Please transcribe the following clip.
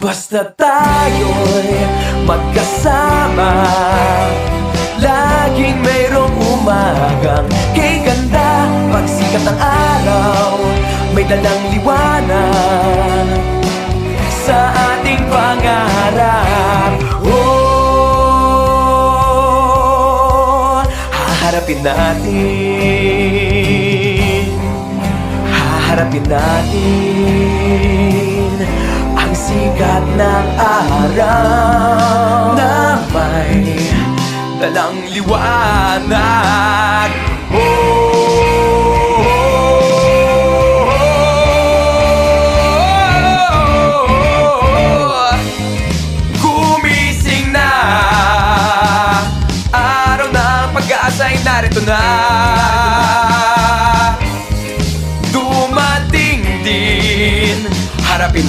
Basta tayo'y magkasama, laging mayroong umagang kay ganda. Pagsikat ng araw, may dalang liwanag sa ating pangarap. Oh, haharapin natin, haharapin natin ang sikat ng araw na may dalang liwanag. Gumising na, araw ng pag-aasa'y narito na.